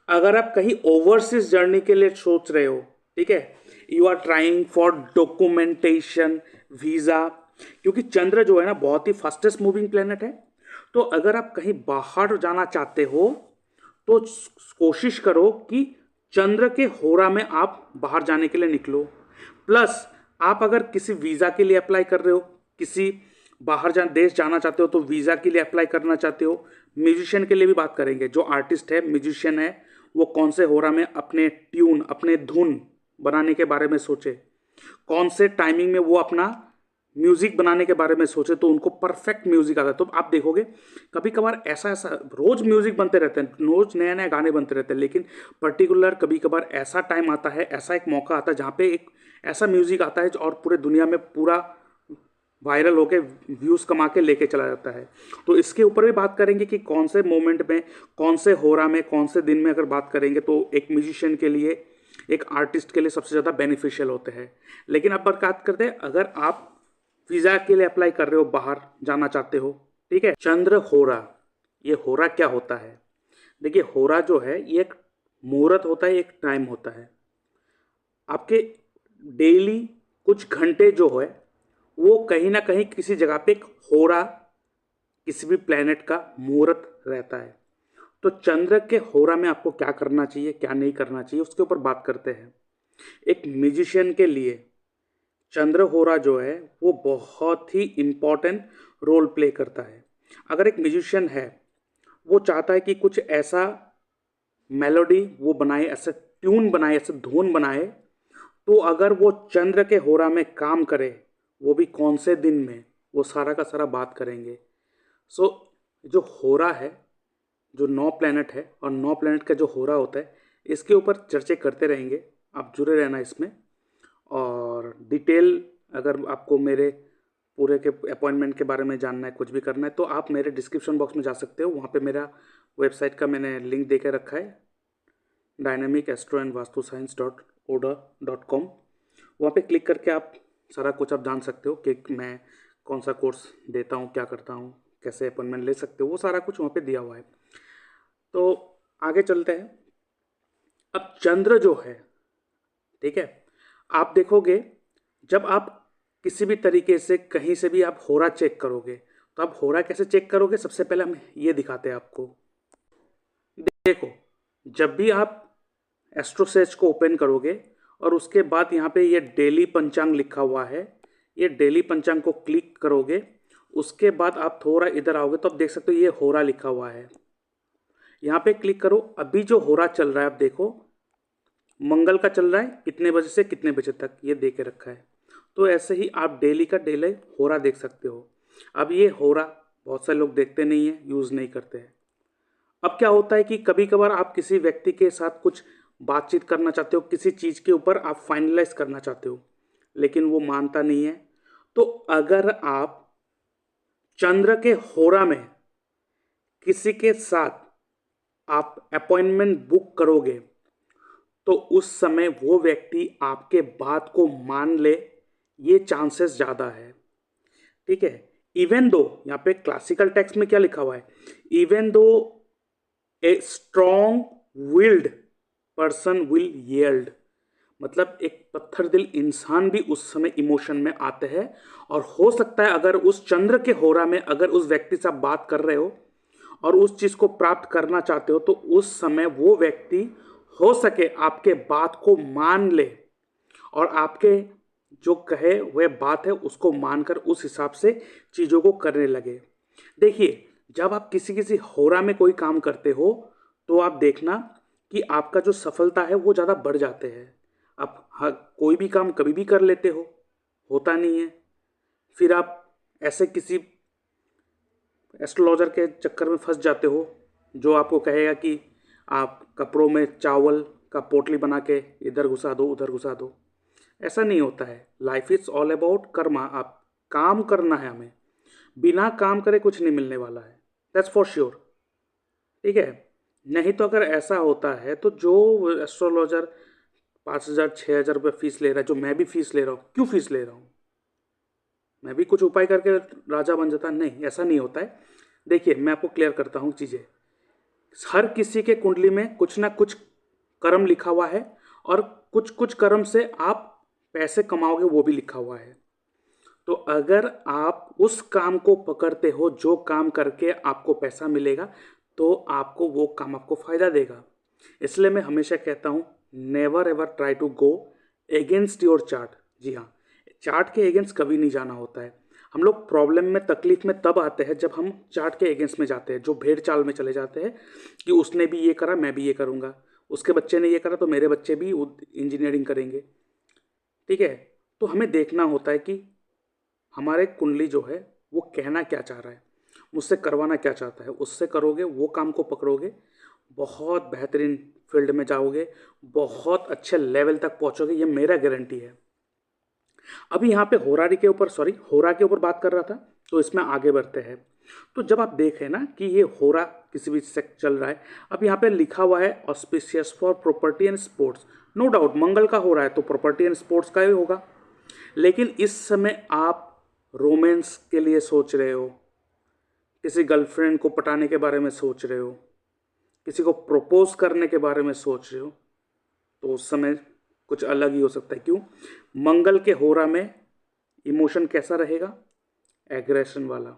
अगर आप कहीं ओवरसीज जर्नी के लिए सोच रहे हो, ठीक है, you are trying for documentation, visa, क्योंकि चंद्र जो है ना बहुत ही फास्टेस्ट मूविंग प्लेनेट है। तो अगर आप कहीं बाहर जाना चाहते हो तो कोशिश करो कि चंद्र के होरा में आप बाहर जाने के लिए निकलो। प्लस आप अगर किसी वीज़ा के लिए अप्लाई कर रहे हो, किसी बाहर देश जाना चाहते हो तो वीज़ा के लिए अप्लाई करना चाहते हो। म्यूजिशियन के लिए भी बात करेंगे, जो आर्टिस्ट है, म्यूजिशियन है, वो कौन से होरा में अपने ट्यून, अपने धुन बनाने के बारे में सोचे, कौन से टाइमिंग में वो अपना म्यूजिक बनाने के बारे में सोचे तो उनको परफेक्ट म्यूजिक आता है। तो आप देखोगे कभी कभार ऐसा ऐसा रोज म्यूजिक बनते रहते हैं, रोज नए नए गाने बनते रहते हैं, लेकिन पर्टिकुलर कभी कभार ऐसा टाइम आता है, ऐसा एक मौका आता है जहाँ पे एक ऐसा म्यूजिक आता है और पूरे दुनिया में पूरा वायरल होके व्यूज़ कमा के लेके चला जाता है। तो इसके ऊपर भी बात करेंगे कि कौन से मोमेंट में, कौन से होरा में, कौन से दिन में अगर बात करेंगे तो एक म्यूजिशियन के लिए, एक आर्टिस्ट के लिए सबसे ज़्यादा बेनिफिशियल होते हैं। लेकिन अब बात करते हैं, अगर आप वीज़ा के लिए अप्लाई कर रहे हो, बाहर जाना चाहते हो, ठीक है, चंद्र होरा, ये होरा क्या होता है? देखिए, होरा जो है ये एक मुहूर्त होता है, एक टाइम होता है। आपके डेली कुछ घंटे जो है वो कहीं ना कहीं किसी जगह पे एक होरा, किसी भी प्लेनेट का मुहूर्त रहता है। तो चंद्र के होरा में आपको क्या करना चाहिए, क्या नहीं करना चाहिए, उसके ऊपर बात करते हैं। एक म्यूजिशियन के लिए चंद्र होरा जो है वो बहुत ही इम्पॉर्टेंट रोल प्ले करता है। अगर एक म्यूजिशियन है, वो चाहता है कि कुछ ऐसा मेलोडी वो बनाए, ऐसे ट्यून बनाए, ऐसे धुन बनाए, तो अगर वो चंद्र के होरा में काम करे, वो भी कौन से दिन में, वो सारा का सारा बात करेंगे। सो जो होरा है, जो 9 प्लैनेट है और 9 प्लैनेट का जो होरा होता है, इसके ऊपर चर्चे करते रहेंगे। आप जुड़े रहना इसमें। और डिटेल अगर आपको मेरे पूरे के अपॉइंटमेंट के बारे में जानना है, कुछ भी करना है, तो आप मेरे डिस्क्रिप्शन बॉक्स में जा सकते हो। वहाँ पे मेरा वेबसाइट का मैंने लिंक दे के रखा है, dynamic astro and vastu science .oda.com। वहाँ पे क्लिक करके आप सारा कुछ आप जान सकते हो कि मैं कौन सा कोर्स देता हूँ, क्या करता हूँ, कैसे अपॉइंटमेंट ले सकते हो, वो सारा कुछ वहाँ पे दिया हुआ है। तो आगे चलते हैं। अब चंद्र जो है, ठीक है, आप देखोगे जब आप किसी भी तरीके से कहीं से भी आप होरा चेक करोगे, तो आप होरा कैसे चेक करोगे? सबसे पहले हम ये दिखाते हैं आपको। देखो, जब भी आप एस्ट्रोसेज को ओपन करोगे और उसके बाद यहाँ पे ये डेली पंचांग लिखा हुआ है, ये डेली पंचांग को क्लिक करोगे, उसके बाद आप थोड़ा इधर आओगे तो आप देख सकते हो ये होरा लिखा हुआ है। यहाँ पे क्लिक करो। अभी जो होरा चल रहा है आप देखो, मंगल का चल रहा है, कितने बजे से कितने बजे तक ये दे के रखा है। तो ऐसे ही आप डेली का डेली होरा देख सकते हो। अब ये होरा बहुत सारे लोग देखते नहीं है, यूज़ नहीं करते हैं। अब क्या होता है कि कभी कभार आप किसी व्यक्ति के साथ कुछ बातचीत करना चाहते हो, किसी चीज़ के ऊपर आप फाइनलाइज करना चाहते हो, लेकिन वो मानता नहीं है। तो अगर आप चंद्र के होरा में किसी के साथ आप अपॉइंटमेंट बुक करोगे, तो उस समय वो व्यक्ति आपके बात को मान ले, ये चांसेस ज़्यादा है, ठीक है। इवन दो, यहाँ पे क्लासिकल टेक्स्ट में क्या लिखा हुआ है, even though a strong willed person will yield, मतलब एक पत्थर दिल इंसान भी उस समय इमोशन में आते हैं। और हो सकता है अगर उस चंद्र के होरा में अगर उस व्यक्ति से आप बात कर रहे हो और उस चीज को प्राप्त करना चाहते हो, तो उस समय वो व्यक्ति हो सके आपके बात को मान ले और आपके जो कहे वह बात है उसको मानकर उस हिसाब से चीज़ों को करने लगे। देखिए, जब आप किसी किसी होरा में कोई काम करते हो तो आप देखना कि आपका जो सफलता है वो ज़्यादा बढ़ जाते हैं। आप कोई भी काम कभी भी कर लेते हो, होता नहीं है। फिर आप ऐसे किसी एस्ट्रोलॉजर के चक्कर में फंस जाते हो जो आपको कहेगा कि आप कपड़ों में चावल का पोटली बना के इधर घुसा दो, उधर घुसा दो। ऐसा नहीं होता है। Life is all about Karma. आप काम करना है हमें, बिना काम करे कुछ नहीं मिलने वाला है, दैट्स फॉर श्योर, ठीक है। नहीं तो अगर ऐसा होता है तो जो एस्ट्रोलॉजर 5,000 6,000 रुपये फीस ले रहा है, जो मैं भी फीस ले रहा हूँ, क्यों फीस ले रहा हूँ? मैं भी कुछ उपाय करके राजा बन जाता? नहीं, ऐसा नहीं होता है। देखिए, मैं आपको क्लियर करता हूँ चीज़ें। हर किसी के कुंडली में कुछ ना कुछ कर्म लिखा हुआ है और कुछ कुछ कर्म से आप पैसे कमाओगे वो भी लिखा हुआ है। तो अगर आप उस काम को पकड़ते हो जो काम करके आपको पैसा मिलेगा, तो आपको वो काम आपको फायदा देगा। इसलिए मैं हमेशा कहता हूँ, never ever try to go against your chart. जी हाँ, चार्ट के अगेंस्ट कभी नहीं जाना होता है। हम लोग प्रॉब्लम में तकलीफ में तब आते हैं जब हम चार्ट के अगेंस्ट में जाते हैं, जो भेड़ चाल में चले जाते हैं कि उसने भी ये करा मैं भी ये करूँगा, उसके बच्चे ने ये करा तो मेरे बच्चे भी इंजीनियरिंग करेंगे। ठीक है, तो हमें देखना होता है कि हमारे कुंडली जो है वो कहना क्या चाह रहा है, मुझसे करवाना क्या चाहता है, उससे करोगे, वो काम को पकड़ोगे, बहुत बेहतरीन फील्ड में जाओगे, बहुत अच्छे लेवल तक पहुंचोगे, ये मेरा गारंटी है। अभी यहाँ पे होरा के ऊपर बात कर रहा था, तो इसमें आगे बढ़ते हैं। तो जब आप देखें ना कि ये होरा किसी भी से चल रहा है, अब यहाँ पे लिखा हुआ है auspicious for property and sports. No doubt Mangal का हो रहा है तो प्रॉपर्टी एंड स्पोर्ट्स का ही होगा। लेकिन इस समय आप रोमांस के लिए सोच रहे हो, किसी गर्लफ्रेंड को पटाने के बारे में सोच रहे हो, किसी को प्रपोज करने के बारे में सोच रहे हो, तो उस समय कुछ अलग ही हो सकता है। क्यों? मंगल के होरा में इमोशन कैसा रहेगा? एग्रेशन वाला।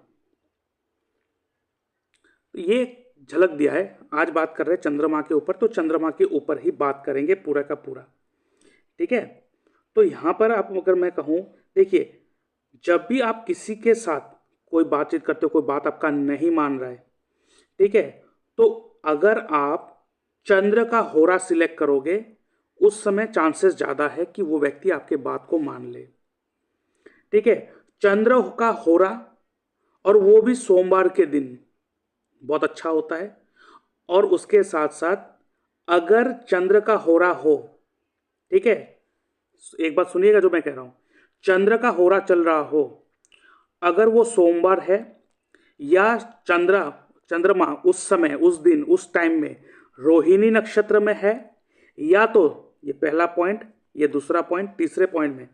तो ये झलक दिया है। आज बात कर रहे हैं चंद्रमा के ऊपर, तो चंद्रमा के ऊपर ही बात करेंगे पूरा का पूरा। ठीक है, तो यहाँ पर आप अगर मैं कहूँ, देखिए जब भी आप किसी के साथ कोई बातचीत करते हो, कोई बात आपका नहीं मान रहा है, ठीक है, तो अगर आप चंद्र का होरा सिलेक्ट करोगे, उस समय चांसेस ज़्यादा है कि वो व्यक्ति आपके बात को मान ले। ठीक है, चंद्र का होरा और वो भी सोमवार के दिन बहुत अच्छा होता है। और उसके साथ साथ अगर चंद्र का होरा हो, ठीक है, एक बात सुनिएगा जो मैं कह रहा हूं, चंद्र का होरा चल रहा हो, अगर वो सोमवार है या चंद्रमा उस समय उस दिन उस टाइम में रोहिणी नक्षत्र में है, या तो ये पहला पॉइंट, ये दूसरा पॉइंट, तीसरे पॉइंट में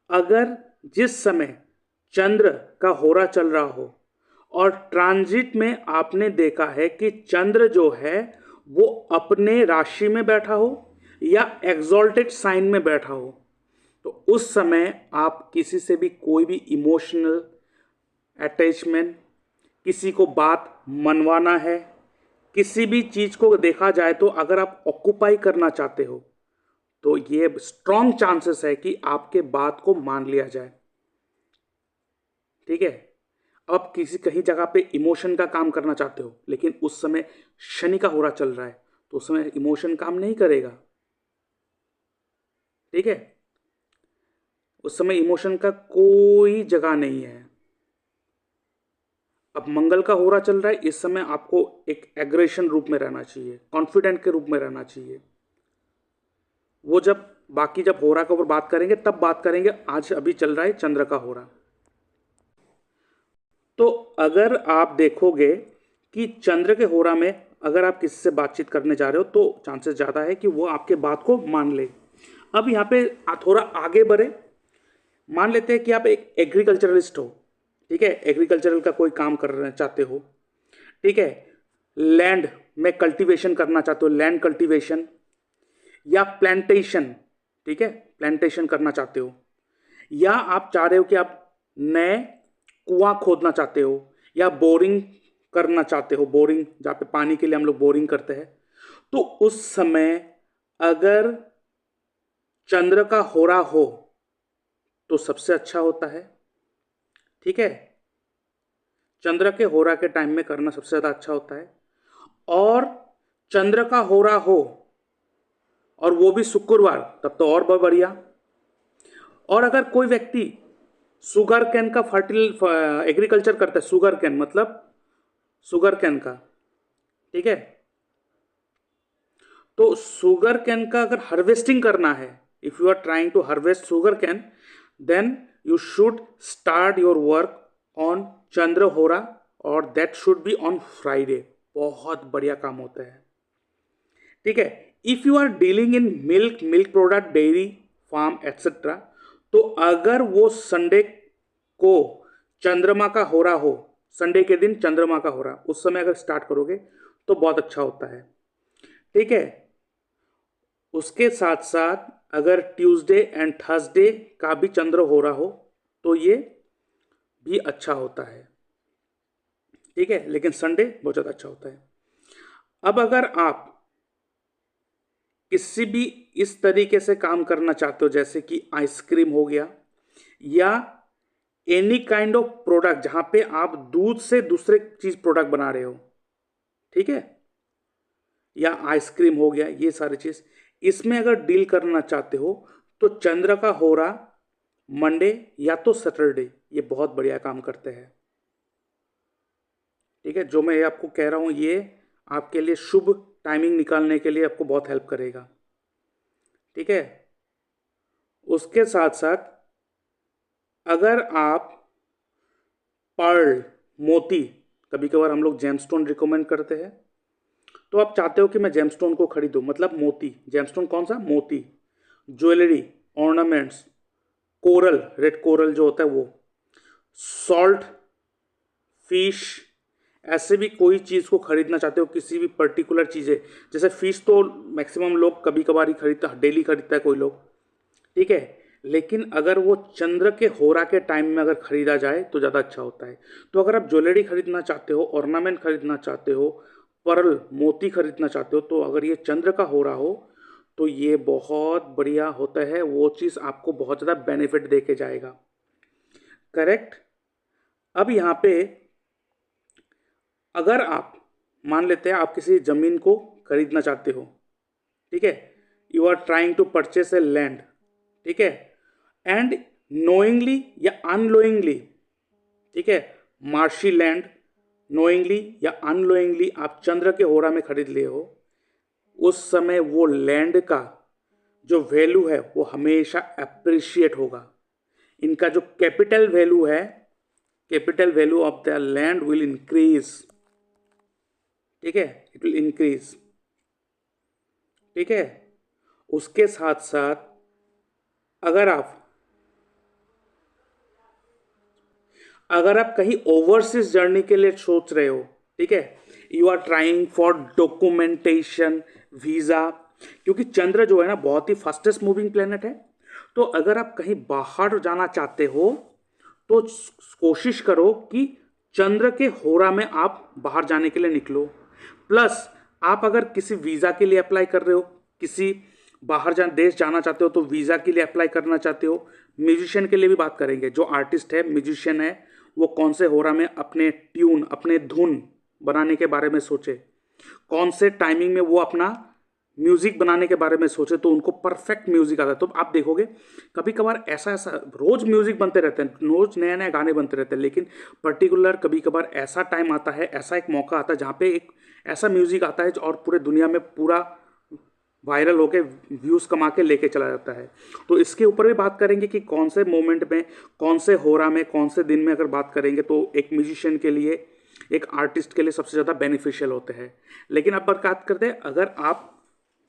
अगर जिस समय चंद्र का होरा चल रहा हो और ट्रांजिट में आपने देखा है कि चंद्र जो है वो अपने राशि में बैठा हो या एक्सॉल्टेड साइन में बैठा हो, तो उस समय आप किसी से भी कोई भी इमोशनल अटैचमेंट, किसी को बात मनवाना है, किसी भी चीज को देखा जाए तो अगर आप ऑक्युपाई करना चाहते हो तो ये स्ट्रॉन्ग चांसेस है कि आपके बात को मान लिया जाए। ठीक है, अब आप कहीं जगह पे इमोशन का काम करना चाहते हो, लेकिन उस समय शनि का होरा चल रहा है, तो उस समय इमोशन काम नहीं करेगा। ठीक है, उस समय इमोशन का कोई जगह नहीं है। अब मंगल का होरा चल रहा है, इस समय आपको एक एग्रेशन रूप में रहना चाहिए, कॉन्फिडेंट के रूप में रहना चाहिए। वो जब होरा के ऊपर बात करेंगे तब बात करेंगे, आज अभी चल रहा है चंद्र का होरा। तो अगर आप देखोगे कि चंद्र के होरा में अगर आप किसी से बातचीत करने जा रहे हो तो चांसेस ज़्यादा है कि वो आपके बात को मान ले। अब यहाँ पे थोड़ा आगे बढ़े, मान लेते हैं कि आप एक एग्रीकल्चरलिस्ट हो। ठीक है, एग्रीकल्चरल का कोई काम करना चाहते हो, ठीक है, लैंड में कल्टीवेशन करना चाहते हो, लैंड कल्टीवेशन या प्लांटेशन, ठीक है, प्लांटेशन करना चाहते हो, या आप चाह रहे हो कि आप नए कुआं खोदना चाहते हो या बोरिंग करना चाहते हो, बोरिंग जहाँ पे पानी के लिए हम लोग बोरिंग करते हैं, तो उस समय अगर चंद्र का होरा हो तो सबसे अच्छा होता है। ठीक है, चंद्र के होरा के टाइम में करना सबसे ज़्यादा अच्छा होता है। और चंद्र का होरा हो और वो भी शुक्रवार, तब तो और बहुत बढ़िया। और अगर कोई व्यक्ति सुगर कैन का एग्रीकल्चर करता है, सुगर कैन मतलब शुगर कैन का, ठीक है, तो शुगर कैन का अगर हार्वेस्टिंग करना है, if you are trying to harvest sugar cane, then you should start your work on चंद्र होरा और that should be on Friday. बहुत बढ़िया काम होता है। ठीक है, if you are dealing in milk product, dairy farm etcetera, तो अगर वो संडे को चंद्रमा का होरा हो, संडे के दिन चंद्रमा का होरा, उस समय अगर स्टार्ट करोगे तो बहुत अच्छा होता है। ठीक है, उसके साथ साथ अगर ट्यूसडे एंड थर्सडे का भी चंद्र हो रहा हो तो ये भी अच्छा होता है। ठीक है, लेकिन संडे बहुत ज़्यादा अच्छा होता है। अब अगर आप किसी भी इस तरीके से काम करना चाहते हो, जैसे कि आइसक्रीम हो गया या एनी काइंड ऑफ प्रोडक्ट जहां पे आप दूध से दूसरे चीज प्रोडक्ट बना रहे हो, ठीक है, या आइसक्रीम हो गया, ये सारी चीज, इसमें अगर डील करना चाहते हो तो चंद्र का होरा मंडे या तो सैटरडे ये बहुत बढ़िया काम करते हैं। ठीक है, जो मैं आपको कह रहा हूं ये आपके लिए शुभ टाइमिंग निकालने के लिए आपको बहुत हेल्प करेगा। ठीक है, उसके साथ साथ अगर आप पर्ल, मोती, कभी कभार हम लोग जेमस्टोन रिकमेंड करते हैं, तो आप चाहते हो कि मैं जेमस्टोन को खरीदूं, मतलब मोती, जेमस्टोन कौन सा, मोती, jewellery, ornaments, coral, red coral जो होता है वो, सॉल्ट, फिश, ऐसे भी कोई चीज़ को खरीदना चाहते हो, किसी भी पर्टिकुलर चीज़ें, जैसे फिश तो मैक्सिमम लोग कभी कभार ही खरीदता, डेली खरीदता है कोई लोग। ठीक है, लेकिन अगर वो चंद्र के होरा के टाइम में अगर खरीदा जाए तो ज़्यादा अच्छा होता है। तो अगर आप ज्वेलरी खरीदना चाहते हो, ऑर्नामेंट खरीदना चाहते हो, पर्ल, मोती खरीदना चाहते हो, तो अगर ये चंद्र का हो रहा हो तो ये बहुत बढ़िया होता है, वो चीज़ आपको बहुत ज़्यादा बेनिफिट दे के जाएगा। करेक्ट। अब यहाँ पे अगर आप मान लेते हैं आप किसी ज़मीन को खरीदना चाहते हो, ठीक है, you are trying to purchase a land, ठीक है, एंड नोइंगली या अनलोइंगली, ठीक है, मार्शी लैंड, नोइंगली या अनलोइंगली आप चंद्र के होरा में खरीद लिए हो, उस समय वो लैंड का जो वैल्यू है वो हमेशा अप्रिशिएट होगा। इनका जो कैपिटल वैल्यू है, capital value of the land will increase. ठीक है, इट विल इंक्रीज। ठीक है, उसके साथ साथ अगर आप कहीं ओवरसीज जर्नी के लिए सोच रहे हो, ठीक है, you are trying for documentation, visa, क्योंकि चंद्र जो है ना बहुत ही फास्टेस्ट मूविंग प्लेनेट है, तो अगर आप कहीं बाहर जाना चाहते हो तो कोशिश करो कि चंद्र के होरा में आप बाहर जाने के लिए निकलो। प्लस आप अगर किसी वीज़ा के लिए अप्लाई कर रहे हो, किसी बाहर देश जाना चाहते हो तो वीज़ा के लिए अप्लाई करना चाहते हो, म्यूजिशियन के लिए भी बात करेंगे, जो आर्टिस्ट है, म्यूजिशियन है, वो कौन से होरा में अपने ट्यून, अपने धुन बनाने के बारे में सोचे, कौन से टाइमिंग में वो अपना म्यूजिक बनाने के बारे में सोचे तो उनको परफेक्ट म्यूजिक आता है। तो आप देखोगे कभी कभार ऐसा ऐसा रोज म्यूजिक बनते रहते हैं, रोज नए नए गाने बनते रहते हैं, लेकिन पर्टिकुलर कभी कभार ऐसा टाइम आता है, ऐसा एक मौका आता है जहाँ पे एक ऐसा म्यूजिक आता है और पूरे दुनिया में पूरा वायरल होके व्यूज़ कमा के लेके चला जाता है। तो इसके ऊपर भी बात करेंगे कि कौन से मोमेंट में, कौन से होरा में, कौन से दिन में अगर बात करेंगे तो एक म्यूजिशियन के लिए, एक आर्टिस्ट के लिए सबसे ज़्यादा बेनिफिशियल होते हैं। लेकिन अब बात करते हैं अगर आप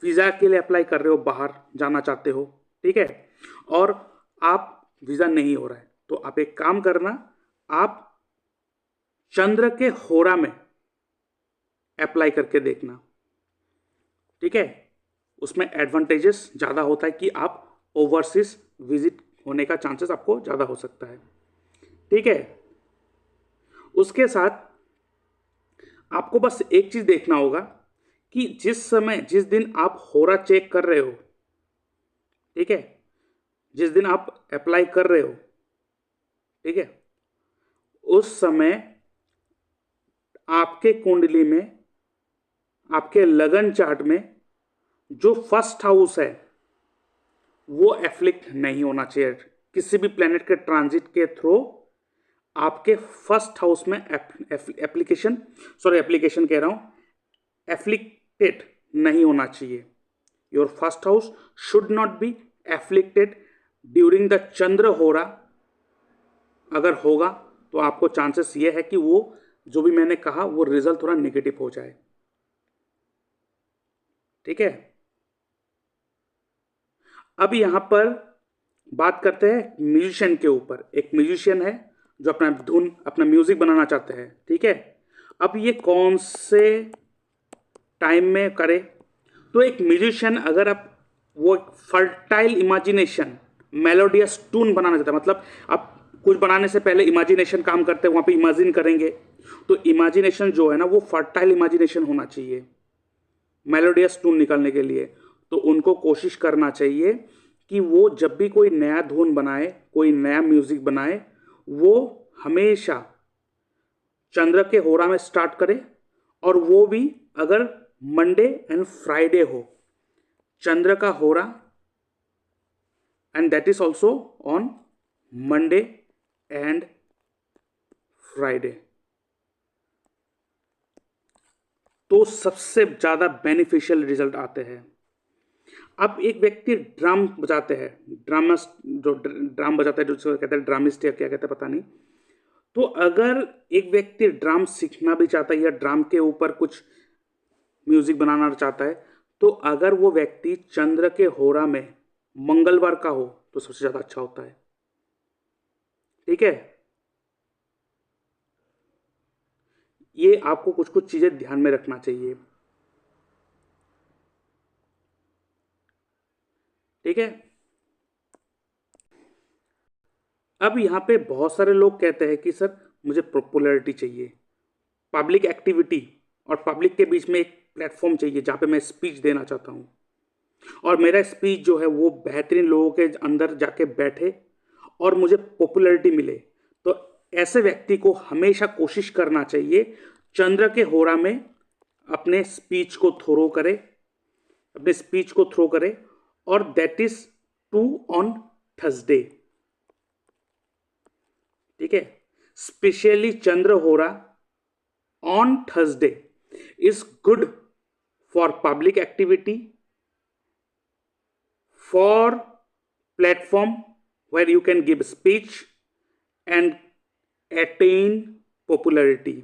वीज़ा के लिए अप्लाई कर रहे हो, बाहर जाना चाहते हो, ठीक है, और आप वीज़ा नहीं हो रहा है, तो आप एक काम करना, आप चंद्र के होरा में अप्लाई करके देखना। ठीक है, उसमें एडवांटेजेस ज़्यादा होता है कि आप ओवरसीज विजिट होने का चांसेस आपको ज़्यादा हो सकता है। ठीक है, उसके साथ आपको बस एक चीज़ देखना होगा कि जिस समय, जिस दिन आप होरा चेक कर रहे हो, ठीक है, जिस दिन आप अप्लाई कर रहे हो, ठीक है, उस समय आपके कुंडली में, आपके लगन चार्ट में जो फर्स्ट हाउस है वो एफ्लिक्ट नहीं होना चाहिए। किसी भी प्लेनेट के ट्रांजिट के थ्रू आपके फर्स्ट हाउस में एप्लीकेशन कह रहा हूं, एफ्लिक्टेड नहीं होना चाहिए। Your first house should not be afflicted during the चंद्र होरा। अगर होगा तो आपको चांसेस ये है कि वो जो भी मैंने कहा वो रिजल्ट थोड़ा नेगेटिव हो जाए। ठीक है, अब यहां पर बात करते हैं म्यूजिशियन के ऊपर। एक म्यूजिशियन है जो अपना धुन, अपना म्यूजिक बनाना चाहते हैं, ठीक है। अब ये कौन से टाइम में करे, तो एक म्यूजिशियन अगर आप वो फर्टाइल इमेजिनेशन मेलोडियस टून बनाना चाहता है, मतलब आप कुछ बनाने से पहले इमेजिनेशन काम करते हैं, वहाँ पे इमेजिन करेंगे, तो इमेजिनेशन जो है ना वो फर्टाइल इमेजिनेशन होना चाहिए मेलोडियस टून निकालने के लिए। तो उनको कोशिश करना चाहिए कि वो जब भी कोई नया धुन बनाए, कोई नया म्यूजिक बनाए, वो हमेशा चंद्र के होरा में स्टार्ट करे, और वो भी अगर मंडे एंड फ्राइडे हो, चंद्र का होरा, and that is also on Monday and Friday, तो सबसे ज्यादा बेनिफिशियल रिजल्ट आते हैं। अब एक व्यक्ति ड्रम बजाते हैं, ड्रामस जो ड्रम बजाता है, जो कहते हैं ड्रामिस्ट या क्या कहते हैं पता नहीं, तो अगर एक व्यक्ति ड्रम सीखना भी चाहता है या ड्रम के ऊपर कुछ म्यूजिक बनाना चाहता है, तो अगर वो व्यक्ति चंद्र के होरा में मंगलवार का हो तो सबसे ज्यादा अच्छा होता है। ठीक है, ये आपको कुछ कुछ चीजें ध्यान में रखना चाहिए। ठीक है, अब यहां पे बहुत सारे लोग कहते हैं कि सर मुझे पॉपुलैरिटी चाहिए, पब्लिक एक्टिविटी और पब्लिक के बीच में एक प्लेटफॉर्म चाहिए जहां पे मैं स्पीच देना चाहता हूं, और मेरा स्पीच जो है वो बेहतरीन लोगों के अंदर जाके बैठे और मुझे पॉपुलैरिटी मिले। तो ऐसे व्यक्ति को हमेशा कोशिश करना चाहिए चंद्र के होरा में अपने स्पीच को थ्रो करे, अपने स्पीच को थ्रो करे, और that is to on Thursday. ठीक है, स्पेशली चंद्र होरा on Thursday is good for public activity, for platform where you can give speech and attain popularity।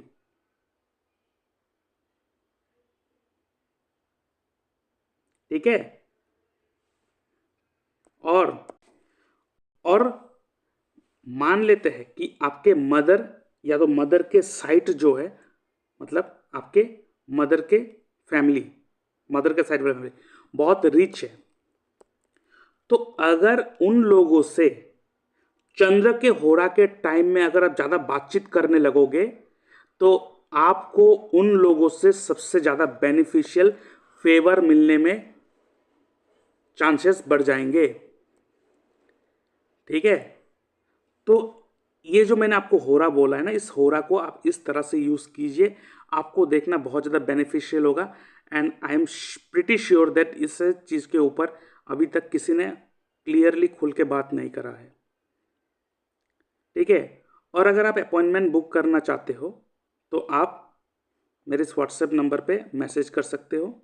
ठीक है, और मान लेते हैं कि आपके मदर या तो मदर के साइड जो है, मतलब आपके मदर के फैमिली, मदर के साइड फैमिली बहुत रिच है, तो अगर उन लोगों से चंद्र के होरा के टाइम में अगर आप ज्यादा बातचीत करने लगोगे, तो आपको उन लोगों से सबसे ज्यादा बेनिफिशियल फेवर मिलने में चांसेस बढ़ जाएंगे। ठीक है, तो ये जो मैंने आपको होरा बोला है ना, इस होरा को आप इस तरह से यूज कीजिए, आपको देखना बहुत ज्यादा बेनिफिशियल होगा। And I am pretty sure that इस चीज के ऊपर अभी तक किसी ने क्लियरली खुल के बात नहीं करा है। ठीक है, और अगर आप अपॉइंटमेंट बुक करना चाहते हो तो आप मेरे इस व्हाट्सएप नंबर पे मैसेज कर सकते हो,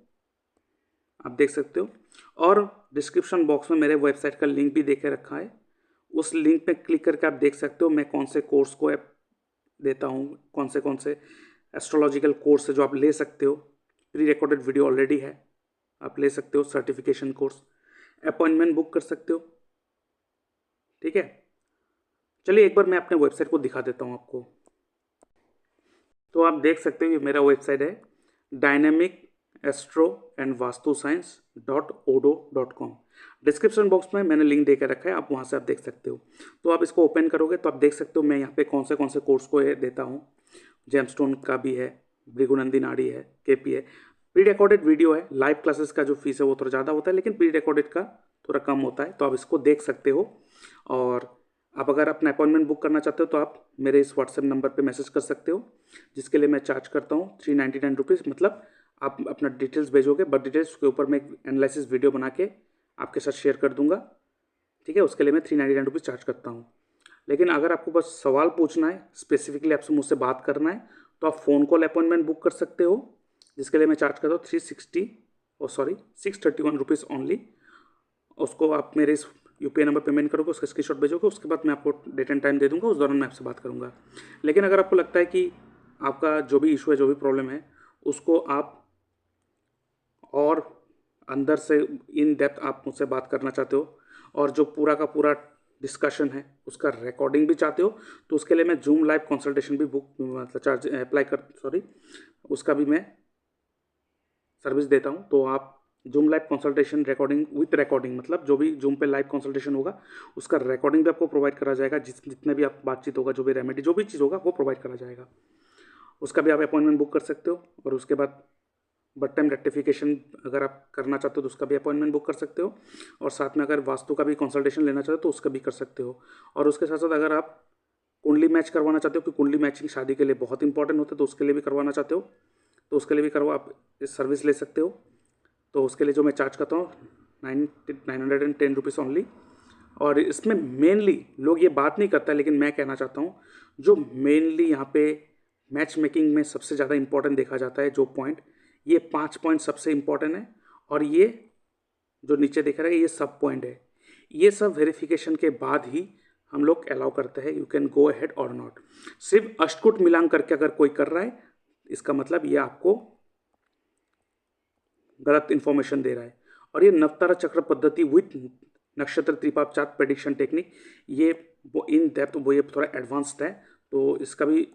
आप देख सकते हो, और डिस्क्रिप्शन बॉक्स में मेरे वेबसाइट का लिंक भी देके रखा है, उस लिंक पे क्लिक करके आप देख सकते हो मैं कौन से कोर्स को देता हूँ, कौन से एस्ट्रोलॉजिकल कोर्स है जो आप ले सकते हो। प्री रिकॉर्डेड वीडियो ऑलरेडी है, आप ले सकते हो, सर्टिफिकेशन कोर्स, अपॉइंटमेंट बुक कर सकते हो। ठीक है, चलिए एक बार मैं अपने वेबसाइट को दिखा देता हूँ आपको। तो आप देख सकते हो ये मेरा वेबसाइट है dynamic astro and vastu science .odo.com। Description box में मैंने लिंक देकर रखा है, आप वहाँ से आप देख सकते हो। तो आप इसको ओपन करोगे तो आप देख सकते हो मैं यहाँ पे कौन से कोर्स को देता हूँ। जेमस्टोन का भी है, भृगुनंदी नाड़ी है, केपी है, प्री रिकॉर्डेड वीडियो है। लाइव क्लासेस का जो फीस है वो थोड़ा ज़्यादा होता है, लेकिन प्री रिकॉर्डेड का थोड़ा कम होता है, तो आप इसको देख सकते हो। और आप अगर अपना अपॉइंटमेंट बुक करना चाहते हो तो आप मेरे इस व्हाट्सएप नंबर पे मैसेज कर सकते हो, जिसके लिए मैं चार्ज करता हूँ 399 रुपीज़। मतलब आप अपना डिटेल्स भेजोगे, बट डिटेल्स के ऊपर मैं एक एनालिसिस वीडियो बना के आपके साथ शेयर कर दूंगा। ठीक है, उसके लिए मैं 399 रुपीज़ चार्ज करता हूँ। लेकिन अगर आपको बस सवाल पूछना है, स्पेसिफिकली आपसे मुझसे बात करना है, तो आप फ़ोन कॉल अपॉइंटमेंट बुक कर सकते हो, जिसके लिए मैं चार्ज करता हूँ 631 रुपीज़ ओनली। उसको आप मेरे इस यूपीआई नंबर पेमेंट करोगे, उसका स्क्रीनशॉट भेजोगे, उसके बाद मैं आपको डेट एंड टाइम दे दूंगा, उस दौरान मैं आपसे बात करूंगा। लेकिन अगर आपको लगता है कि आपका जो भी इशू है, जो भी प्रॉब्लम है, उसको आप और अंदर से इन डेप्थ आप मुझसे बात करना चाहते हो, और जो पूरा का पूरा डिस्कशन है उसका रिकॉर्डिंग भी चाहते हो, तो उसके लिए मैं जूम लाइव कंसल्टेशन भी बुक मतलब चार्ज अप्लाई कर उसका भी मैं सर्विस देता हूँ। तो आप zoom live consultation recording with recording, मतलब जो भी जूम पे लाइव कंसल्टेशन होगा उसका रिकॉर्डिंग भी आपको प्रोवाइड करा जाएगा, जितने भी आप बातचीत होगा, जो भी रेमेडी, जो भी चीज़ होगा वो प्रोवाइड करा जाएगा। उसका भी आप अपॉइंटमेंट बुक कर सकते हो। और उसके बाद बट टाइम रेक्टिफिकेशन अगर आप करना चाहते हो तो उसका भी अपॉइंटमेंट बुक कर सकते हो। और साथ में अगर वास्तु का भी कंसल्टेशन लेना चाहते हो तो उसका भी कर सकते हो। और उसके साथ साथ अगर आप कुंडली मैच करवाना चाहते हो, कि कुंडली मैचिंग शादी के लिए बहुत इंपॉर्टेंट होता है, तो उसके लिए भी करवाना चाहते हो तो उसके लिए भी करवा आप इस सर्विस ले सकते हो। तो उसके लिए जो मैं चार्ज करता हूँ 910 रुपीज़ ओनली। और इसमें मेनली लोग ये बात नहीं करता, लेकिन मैं कहना चाहता हूँ जो मेनली यहाँ पे मैच मेकिंग में सबसे ज़्यादा इंपॉर्टेंट देखा जाता है, जो पॉइंट, ये 5 पॉइंट सबसे इंपॉर्टेंट है। और ये जो नीचे दिख रहा है ये सब पॉइंट है। ये सब वेरिफिकेशन के बाद ही हम लोग अलाउ करते हैं, यू कैन गो अहेड और नॉट। सिर्फ अष्टकूट मिलान करके अगर कोई कर रहा है, इसका मतलब ये आपको गलत इंफॉर्मेशन दे रहा है। और ये नवतारा चक्र पद्धति विथ नक्षत्र त्रिपाप चार्ट प्रेडिक्शन टेक्निक, ये वो इन डेप्थ, वो ये थोड़ा एडवांस्ड है। तो इसका भी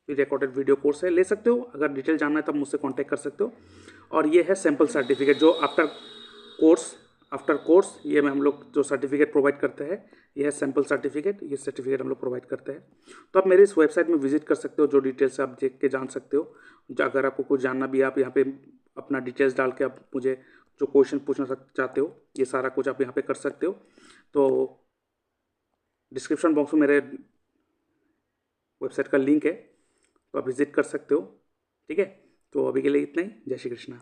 रिकॉर्डेड वीडियो कोर्स है, ले सकते हो। अगर डिटेल जानना है तब मुझसे कांटेक्ट कर सकते हो। और ये है सैम्पल सर्टिफिकेट जो आफ्टर कोर्स ये में हम लोग जो सर्टिफिकेट प्रोवाइड करते हैं, ये है सैम्पल सर्टिफिकेट। ये सर्टिफिकेट हम लोग प्रोवाइड करते हैं। तो आप मेरे इस वेबसाइट में विजिट कर सकते हो, जो डिटेल्स आप देख के जान सकते हो। अगर आपको कुछ जानना भी, आप यहाँ पे अपना डिटेल्स डाल के आप मुझे जो क्वेश्चन पूछना चाहते हो, ये सारा कुछ आप यहाँ पे कर सकते हो। तो डिस्क्रिप्शन बॉक्स में मेरे वेबसाइट का लिंक है, तो आप विजिट कर सकते हो। ठीक है, तो अभी के लिए इतना ही। जय श्री कृष्णा।